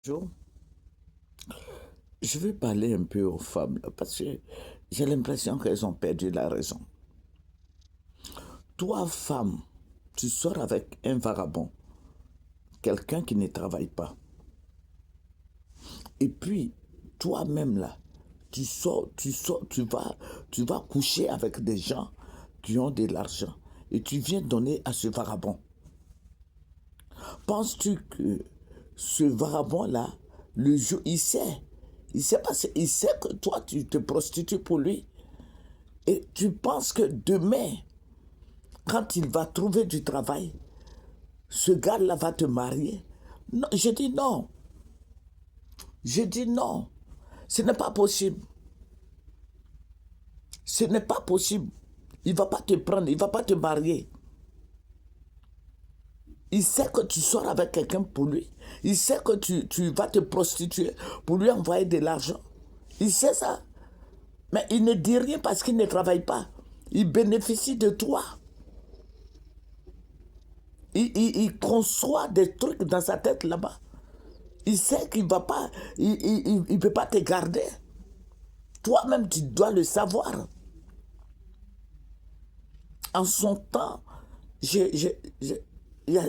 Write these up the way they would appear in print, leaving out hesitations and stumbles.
Bonjour. Je vais parler un peu aux femmes là, parce que j'ai l'impression qu'elles ont perdu la raison. Toi, femme, tu sors avec un vagabond, quelqu'un qui ne travaille pas. Et puis, toi-même là, tu vas coucher avec des gens qui ont de l'argent et tu viens donner à ce vagabond. Penses-tu que ce vagabond-là, le jour, il sait que toi, tu te prostitues pour lui. Et tu penses que demain, quand il va trouver du travail, ce gars-là va te marier? Non, je dis non. Je dis non. Ce n'est pas possible. Ce n'est pas possible. Il ne va pas te prendre, il ne va pas te marier. Il sait que tu sors avec quelqu'un pour lui. Il sait que tu vas te prostituer pour lui envoyer de l'argent. Il sait ça. Mais il ne dit rien parce qu'il ne travaille pas. Il bénéficie de toi. Il conçoit des trucs dans sa tête là-bas. Il sait qu'il va pas, il peut pas te garder. Toi-même, tu dois le savoir. En son temps, il y a,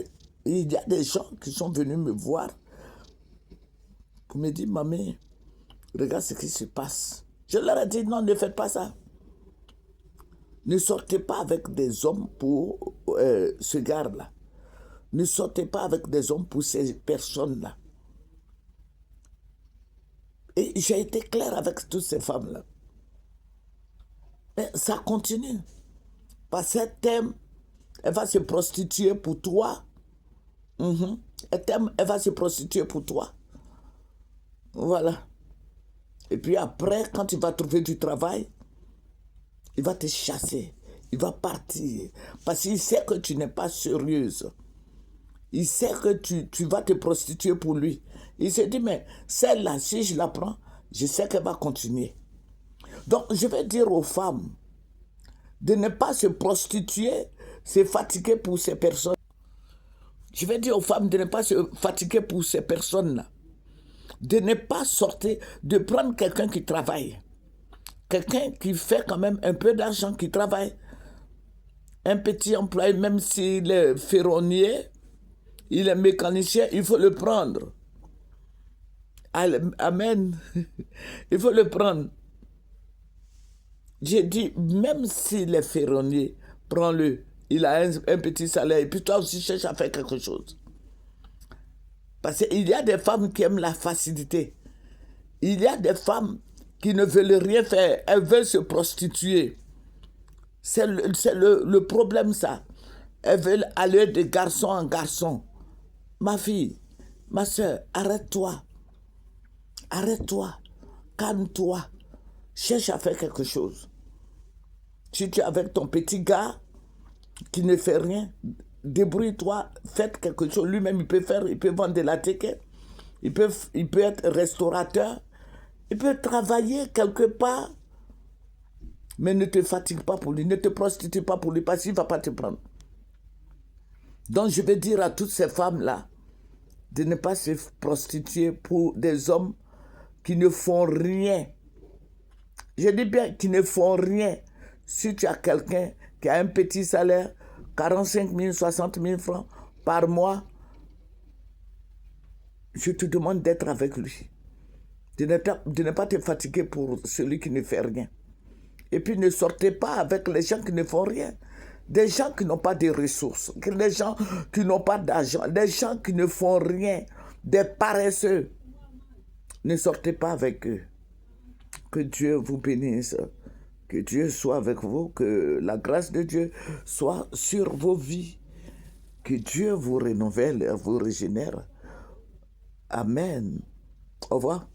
il y a des gens qui sont venus me voir pour me dire, Mamie, regarde ce qui se passe. Je leur ai dit, non, ne faites pas ça. Ne sortez pas avec des hommes pour ce gars-là. Ne sortez pas avec des hommes pour ces personnes-là. Et j'ai été clair avec toutes ces femmes-là. Mais ça continue. Parce qu'elle t'aime, elle va se prostituer pour toi. Elle t'aime, elle va se prostituer pour toi. Voilà. Et puis après, quand tu vas trouver du travail, il va te chasser. Il va partir. Parce qu'il sait que tu n'es pas sérieuse. Il sait que tu vas te prostituer pour lui. Il se dit, mais celle-là, si je la prends, je sais qu'elle va continuer. Donc, je vais dire aux femmes de ne pas se prostituer, se fatiguer pour ces personnes. Je vais dire aux femmes de ne pas se fatiguer pour ces personnes-là. De ne pas sortir, de prendre quelqu'un qui travaille. Quelqu'un qui fait quand même un peu d'argent, qui travaille. Un petit employé, même s'il est ferronnier, il est mécanicien, il faut le prendre. Amen. Il faut le prendre. J'ai dit, même s'il est ferronnier, prends-le. Il a un petit salaire. Et puis toi aussi, cherche à faire quelque chose. Parce qu'il y a des femmes qui aiment la facilité. Il y a des femmes qui ne veulent rien faire. Elles veulent se prostituer. C'est le problème, ça. Elles veulent aller de garçon en garçon. Ma fille, ma soeur, arrête-toi. Arrête-toi. Calme-toi. Cherche à faire quelque chose. Si tu es avec ton petit gars qui ne fait rien, débrouille-toi, faites quelque chose. Lui-même, il peut vendre de la ticket. Il peut être restaurateur. Il peut travailler quelque part. Mais ne te fatigue pas pour lui. Ne te prostitue pas pour lui parce qu'il ne va pas te prendre. Donc, je vais dire à toutes ces femmes-là de ne pas se prostituer pour des hommes qui ne font rien. Je dis bien qui ne font rien. Si tu as quelqu'un qui a un petit salaire, 45 000, 60 000 francs par mois, je te demande d'être avec lui. De ne pas te fatiguer pour celui qui ne fait rien. Et puis ne sortez pas avec les gens qui ne font rien. Des gens qui n'ont pas de ressources, des gens qui n'ont pas d'argent, des gens qui ne font rien, des paresseux. Ne sortez pas avec eux. Que Dieu vous bénisse. Que Dieu soit avec vous. Que la grâce de Dieu soit sur vos vies. Que Dieu vous renouvelle et vous régénère. Amen. Au revoir.